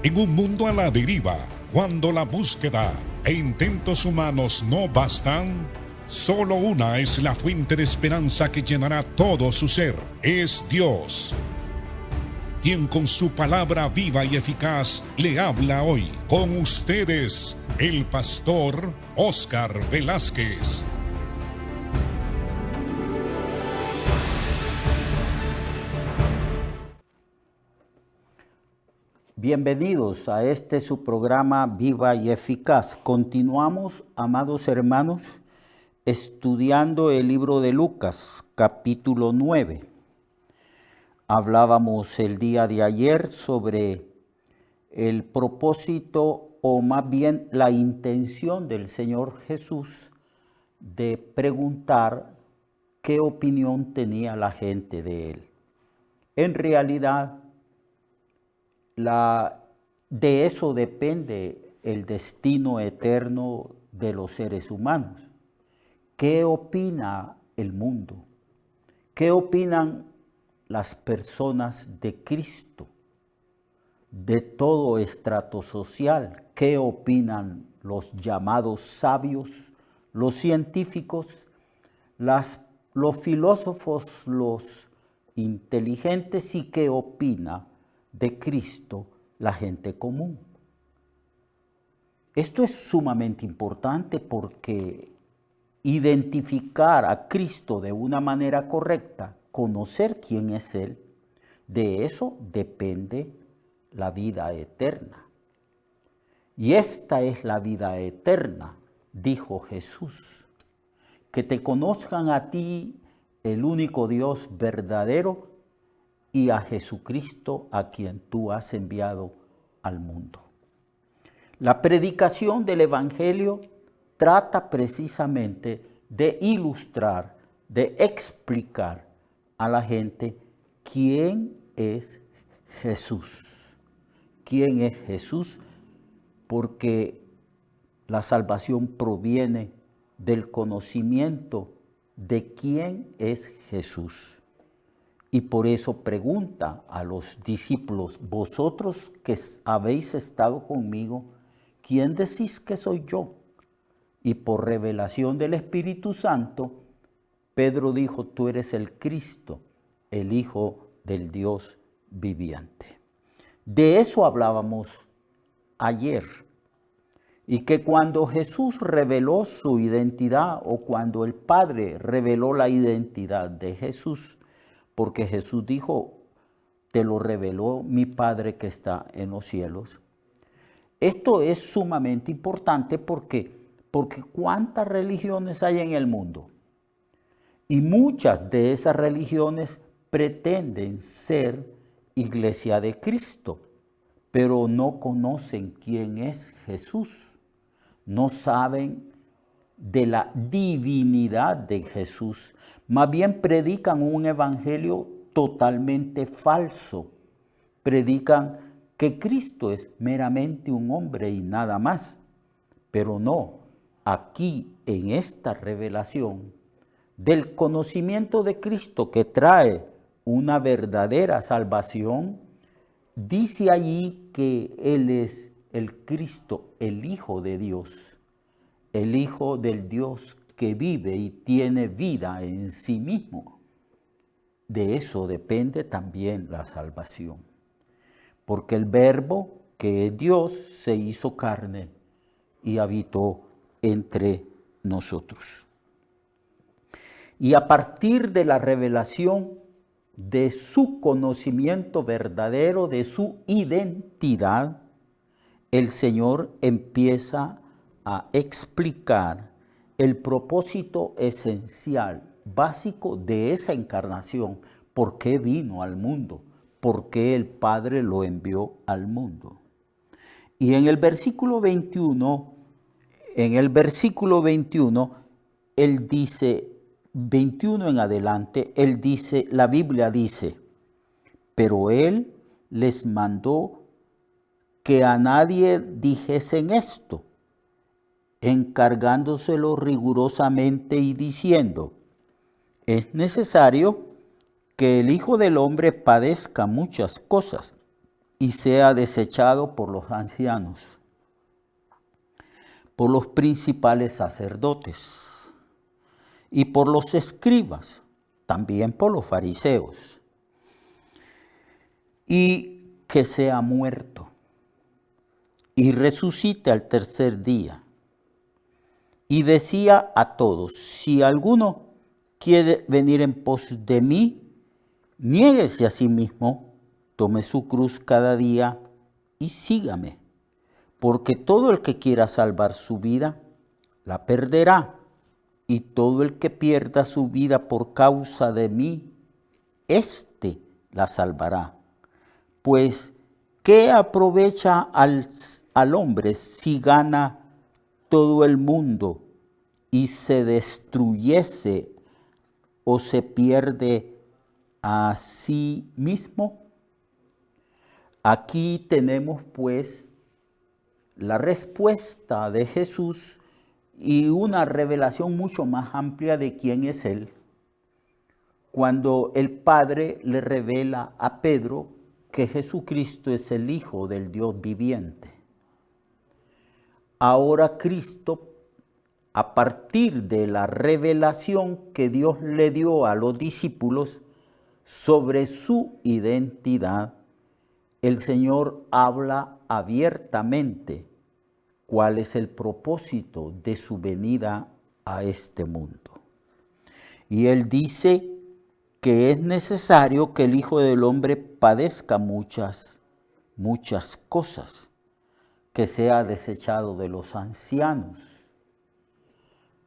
En un mundo a la deriva, cuando la búsqueda e intentos humanos no bastan, solo una es la fuente de esperanza que llenará todo su ser. Es Dios, quien con su palabra viva y eficaz le habla hoy. Con ustedes, el pastor Óscar Velázquez. Bienvenidos a su programa Viva y Eficaz. Continuamos, amados hermanos, estudiando el libro de Lucas, capítulo 9. Hablábamos el día de ayer sobre el propósito, o más bien la intención del Señor Jesús de preguntar qué opinión tenía la gente de Él. En realidad, de eso depende el destino eterno de los seres humanos. ¿Qué opina el mundo? ¿Qué opinan las personas de Cristo? De todo estrato social. ¿Qué opinan los llamados sabios, los científicos, los filósofos, los inteligentes? ¿Y qué opina de Cristo la gente común? Esto es sumamente importante porque identificar a Cristo de una manera correcta, conocer quién es Él, de eso depende la vida eterna. Y esta es la vida eterna, dijo Jesús, que te conozcan a ti, el único Dios verdadero, y a Jesucristo a quien tú has enviado al mundo. La predicación del Evangelio trata precisamente de ilustrar, de explicar a la gente quién es Jesús. ¿Quién es Jesús? Porque la salvación proviene del conocimiento de quién es Jesús. Y por eso pregunta a los discípulos: vosotros que habéis estado conmigo, ¿quién decís que soy yo? Y por revelación del Espíritu Santo, Pedro dijo: tú eres el Cristo, el Hijo del Dios viviente. De eso hablábamos ayer. Y que cuando Jesús reveló su identidad, o cuando el Padre reveló la identidad de Jesús, porque Jesús dijo: te lo reveló mi Padre que está en los cielos. Esto es sumamente importante porque ¿cuántas religiones hay en el mundo? Y muchas de esas religiones pretenden ser iglesia de Cristo, pero no conocen quién es Jesús. No saben de la divinidad de Jesús. Más bien predican un evangelio totalmente falso. Predican que Cristo es meramente un hombre y nada más. Pero no, aquí en esta revelación del conocimiento de Cristo que trae una verdadera salvación, dice allí que Él es el Cristo, el Hijo de Dios. El Hijo del Dios que vive y tiene vida en sí mismo. De eso depende también la salvación. Porque el Verbo, que es Dios, se hizo carne y habitó entre nosotros. Y a partir de la revelación de su conocimiento verdadero, de su identidad, el Señor empieza a explicar el propósito esencial, básico de esa encarnación. ¿Por qué vino al mundo? ¿Por qué el Padre lo envió al mundo? Y en el versículo 21, Él dice, 21 en adelante, Él dice, la Biblia dice: pero Él les mandó que a nadie dijesen esto, encargándoselo rigurosamente y diciendo: es necesario que el Hijo del Hombre padezca muchas cosas y sea desechado por los ancianos, por los principales sacerdotes y por los escribas, también por los fariseos, y que sea muerto y resucite al tercer día. Y decía a todos: si alguno quiere venir en pos de mí, niéguese a sí mismo, tome su cruz cada día y sígame. Porque todo el que quiera salvar su vida, la perderá. Y todo el que pierda su vida por causa de mí, éste la salvará. Pues, ¿qué aprovecha al hombre si gana todo el mundo y se destruyese o se pierde a sí mismo? Aquí tenemos pues la respuesta de Jesús y una revelación mucho más amplia de quién es Él, cuando el Padre le revela a Pedro que Jesucristo es el Hijo del Dios viviente. Ahora Cristo, a partir de la revelación que Dios le dio a los discípulos sobre su identidad, el Señor habla abiertamente cuál es el propósito de su venida a este mundo. Y Él dice que es necesario que el Hijo del Hombre padezca muchas cosas, que sea desechado de los ancianos,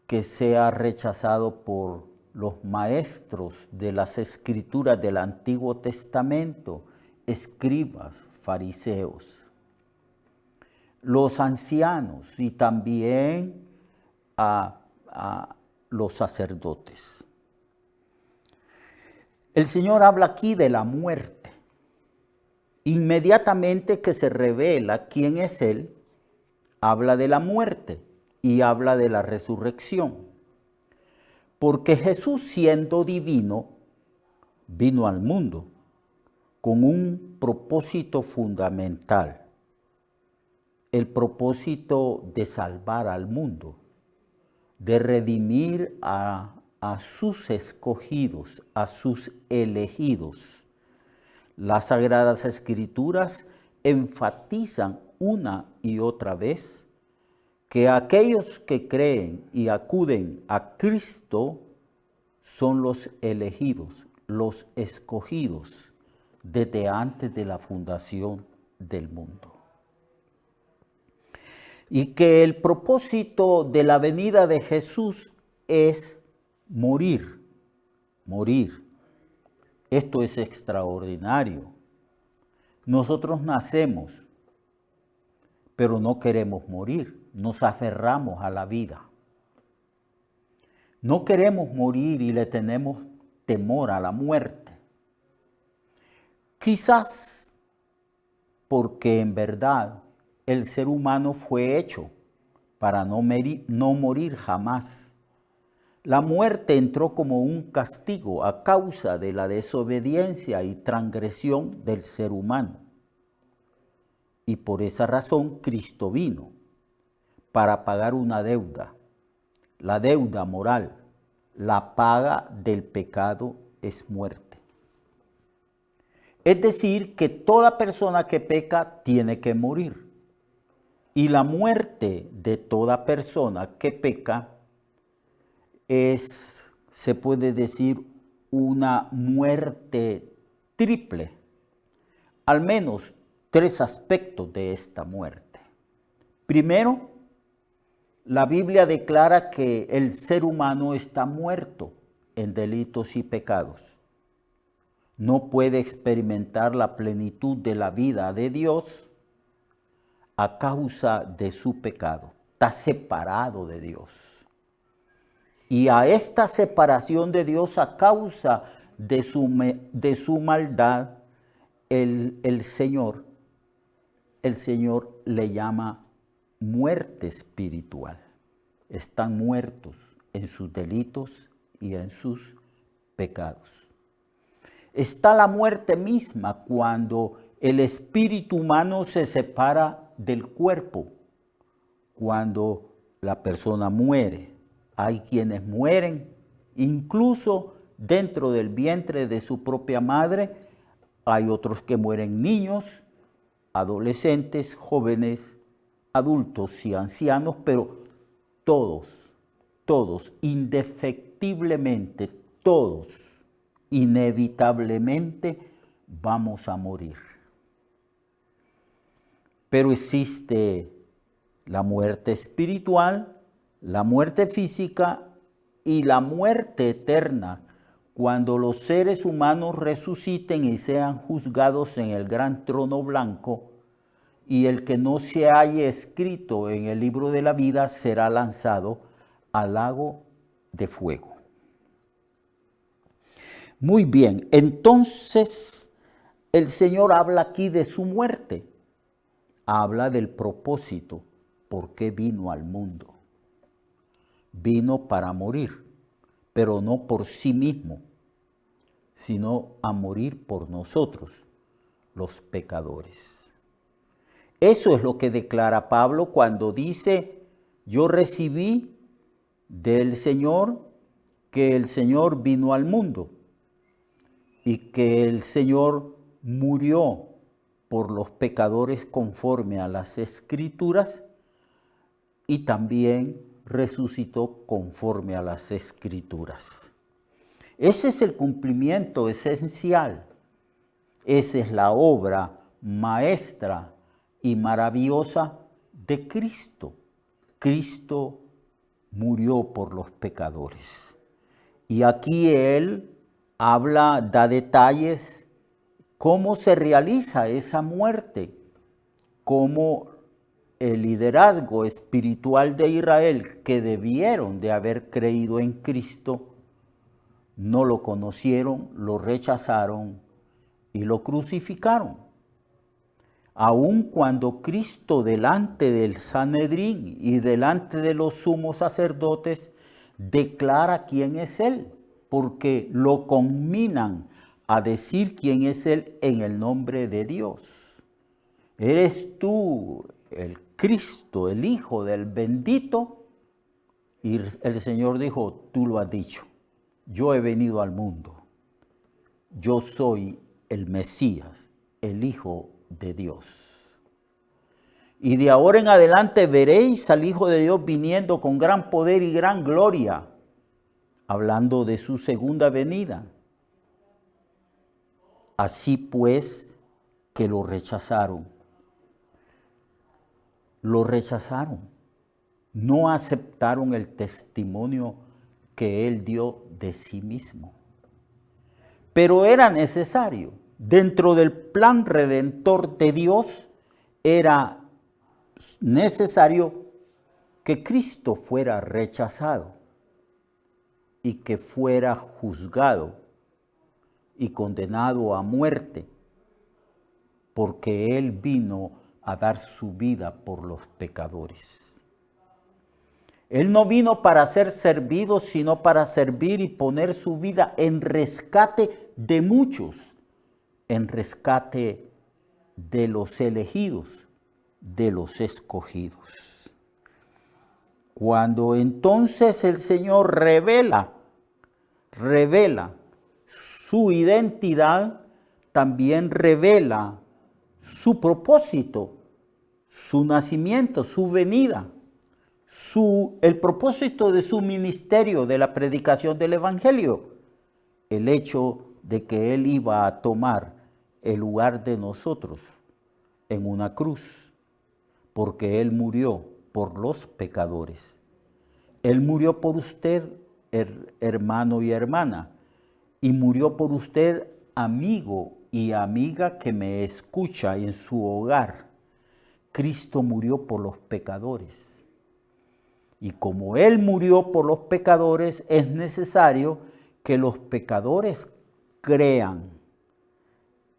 que sea rechazado por los maestros de las escrituras del Antiguo Testamento, escribas, fariseos, los ancianos y también a los sacerdotes. El Señor habla aquí de la muerte. Inmediatamente que se revela quién es Él, habla de la muerte y habla de la resurrección. Porque Jesús, siendo divino, vino al mundo con un propósito fundamental, el propósito de salvar al mundo, de redimir a sus escogidos, a sus elegidos. Las Sagradas Escrituras enfatizan una y otra vez que aquellos que creen y acuden a Cristo son los elegidos, los escogidos, desde antes de la fundación del mundo. Y que el propósito de la venida de Jesús es morir. Esto es extraordinario. Nosotros nacemos, pero no queremos morir. Nos aferramos a la vida. No queremos morir y le tenemos temor a la muerte. Quizás porque en verdad el ser humano fue hecho para no morir jamás. La muerte entró como un castigo a causa de la desobediencia y transgresión del ser humano. Y por esa razón Cristo vino para pagar una deuda, la deuda moral. La paga del pecado es muerte. Es decir, que toda persona que peca tiene que morir. Y la muerte de toda persona que peca es, se puede decir, una muerte triple. Al menos 3 aspectos de esta muerte. Primero, la Biblia declara que el ser humano está muerto en delitos y pecados. No puede experimentar la plenitud de la vida de Dios a causa de su pecado. Está separado de Dios. Y a esta separación de Dios a causa de su maldad, el Señor le llama muerte espiritual. Están muertos en sus delitos y en sus pecados. Está la muerte misma cuando El espíritu humano se separa del cuerpo cuando la persona muere. Hay quienes mueren, incluso dentro del vientre de su propia madre. Hay otros que mueren niños, adolescentes, jóvenes, adultos y ancianos, pero todos, indefectiblemente, todos, inevitablemente vamos a morir. Pero existe la muerte espiritual, la muerte física y la muerte eterna, cuando los seres humanos resuciten y sean juzgados en el gran trono blanco, y el que no se haya escrito en el libro de la vida será lanzado al lago de fuego. Muy bien, entonces el Señor habla aquí de su muerte. Habla del propósito, por qué vino al mundo. Vino para morir, pero no por sí mismo, sino a morir por nosotros, los pecadores. Eso es lo que declara Pablo cuando dice, yo recibí del Señor que el Señor vino al mundo y que el Señor murió por los pecadores conforme a las Escrituras y también resucitó conforme a las Escrituras. Ese es el cumplimiento esencial. Esa es la obra maestra y maravillosa de Cristo. Cristo murió por los pecadores. Y aquí Él habla, da detalles, cómo se realiza esa muerte, cómo el liderazgo espiritual de Israel, que debieron de haber creído en Cristo, no lo conocieron, lo rechazaron y lo crucificaron. Aun cuando Cristo delante del Sanedrín y delante de los sumos sacerdotes declara quién es Él, porque lo conminan a decir quién es Él en el nombre de Dios. ¿Eres tú el Cristo, el Hijo del bendito? Y el Señor dijo, tú lo has dicho. Yo he venido al mundo. Yo soy el Mesías, el Hijo de Dios. Y de ahora en adelante veréis al Hijo de Dios viniendo con gran poder y gran gloria, hablando de su segunda venida. Así pues que lo rechazaron. Lo rechazaron. No aceptaron el testimonio que Él dio de sí mismo. Pero era necesario. Dentro del plan redentor de Dios era necesario que Cristo fuera rechazado y que fuera juzgado y condenado a muerte, porque Él vino a dar su vida por los pecadores. Él no vino para ser servido, sino para servir y poner su vida en rescate de muchos, en rescate de los elegidos, de los escogidos. Cuando entonces el Señor revela su identidad, también revela su propósito, su nacimiento, su venida, el propósito de su ministerio, de la predicación del Evangelio, el hecho de que Él iba a tomar el lugar de nosotros en una cruz, porque Él murió por los pecadores. Él murió por usted, hermano y hermana, y murió por usted, amigo y amiga que me escucha en su hogar. Cristo murió por los pecadores. Y como Él murió por los pecadores, es necesario que los pecadores crean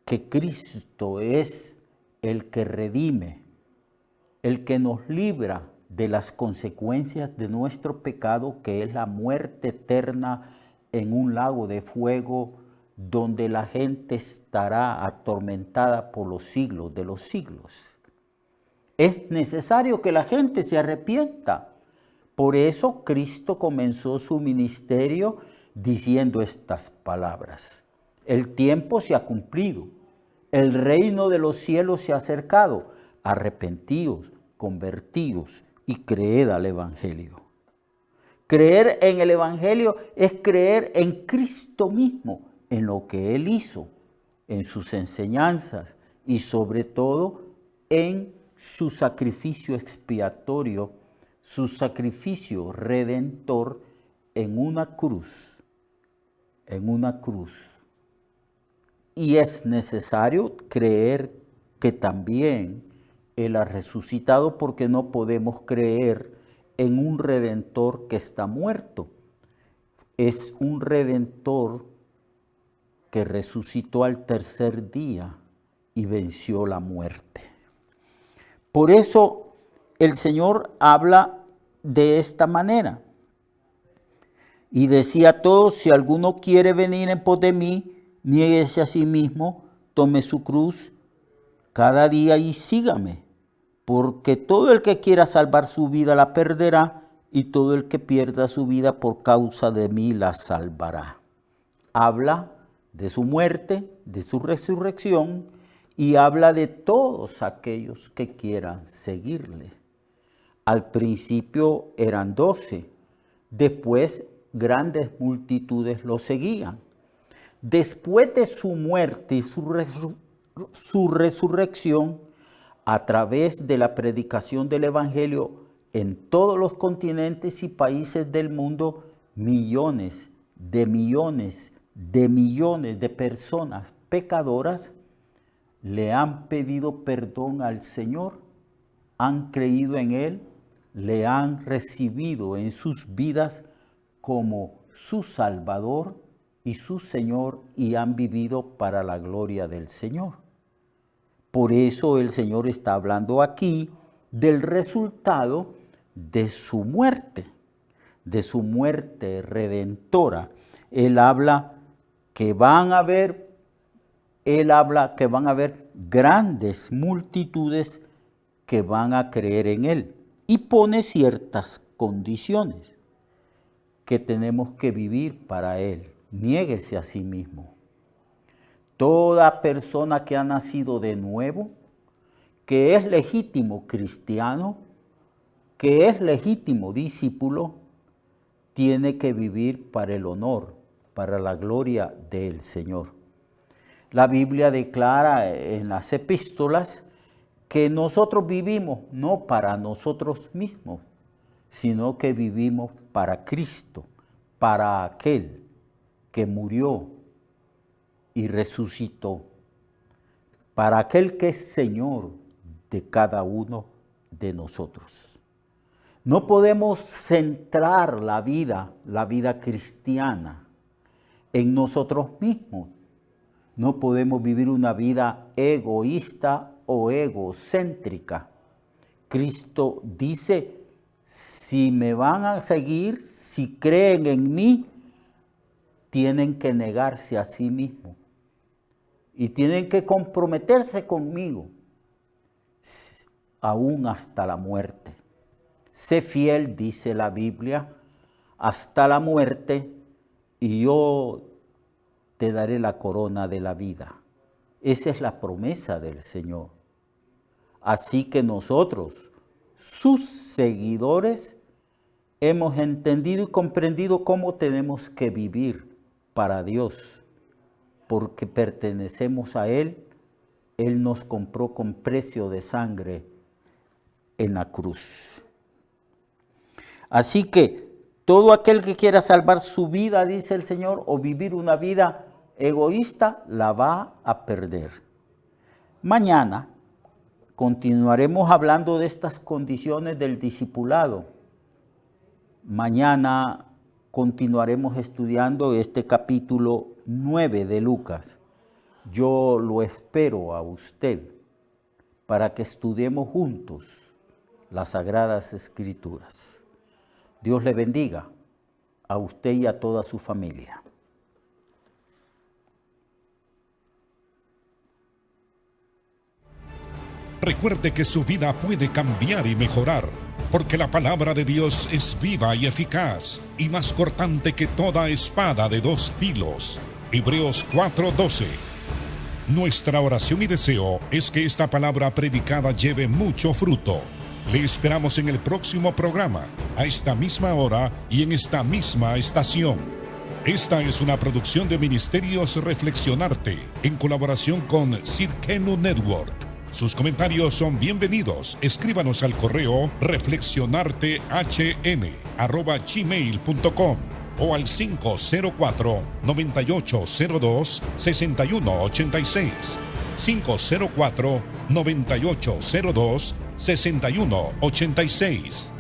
que Cristo es el que redime, el que nos libra de las consecuencias de nuestro pecado, que es la muerte eterna en un lago de fuego donde la gente estará atormentada por los siglos de los siglos. Es necesario que la gente se arrepienta. Por eso Cristo comenzó su ministerio diciendo estas palabras. El tiempo se ha cumplido. El reino de los cielos se ha acercado. Arrepentíos, convertíos y creed al Evangelio. Creer en el Evangelio es creer en Cristo mismo, en lo que Él hizo, en sus enseñanzas y sobre todo en su sacrificio expiatorio, su sacrificio redentor en una cruz, Y es necesario creer que también Él ha resucitado, porque no podemos creer en un redentor que está muerto. Es un redentor que resucitó al tercer día y venció la muerte. Por eso el Señor habla de esta manera. Y decía a todos: si alguno quiere venir en pos de mí, niéguese a sí mismo, tome su cruz cada día y sígame. Porque todo el que quiera salvar su vida la perderá, y todo el que pierda su vida por causa de mí la salvará. Habla de su muerte, de su resurrección, y habla de todos aquellos que quieran seguirle. Al principio eran 12, después grandes multitudes lo seguían. Después de su muerte y su resurrección, a través de la predicación del Evangelio en todos los continentes y países del mundo, millones de personas pecadoras le han pedido perdón al Señor, han creído en Él, le han recibido en sus vidas como su Salvador y su Señor, y han vivido para la gloria del Señor. Por eso el Señor está hablando aquí del resultado de su muerte redentora. Él habla que van a haber grandes multitudes que van a creer en Él, y pone ciertas condiciones que tenemos que vivir para Él. Niéguese a sí mismo. Toda persona que ha nacido de nuevo, que es legítimo cristiano, que es legítimo discípulo, tiene que vivir para el honor, para la gloria del Señor. La Biblia declara en las epístolas que nosotros vivimos no para nosotros mismos, sino que vivimos para Cristo, para aquel que murió y resucitó, para aquel que es Señor de cada uno de nosotros. No podemos centrar la vida cristiana en nosotros mismos. No podemos vivir una vida egoísta o egocéntrica. Cristo dice: si me van a seguir, si creen en mí, tienen que negarse a sí mismos y tienen que comprometerse conmigo, aún hasta la muerte. Sé fiel, dice la Biblia, hasta la muerte, y yo te daré la corona de la vida. Esa es la promesa del Señor. Así que nosotros, sus seguidores, hemos entendido y comprendido cómo tenemos que vivir para Dios, porque pertenecemos a Él. Él nos compró con precio de sangre en la cruz. Así que todo aquel que quiera salvar su vida, dice el Señor, o vivir una vida egoísta, la va a perder. Mañana continuaremos hablando de estas condiciones del discipulado. Mañana continuaremos estudiando este capítulo 9 de Lucas. Yo lo espero a usted para que estudiemos juntos las Sagradas Escrituras. Dios le bendiga a usted y a toda su familia. Recuerde que su vida puede cambiar y mejorar, porque la palabra de Dios es viva y eficaz, y más cortante que toda espada de dos filos. Hebreos 4:12. Nuestra oración y deseo es que esta palabra predicada lleve mucho fruto. Le esperamos en el próximo programa, a esta misma hora y en esta misma estación. Esta es una producción de Ministerios Reflexionarte, en colaboración con Cirkenu Network. Sus comentarios son bienvenidos. Escríbanos al correo reflexionartehn@gmail.com o al 504-9802-6186. 504-9802-6186.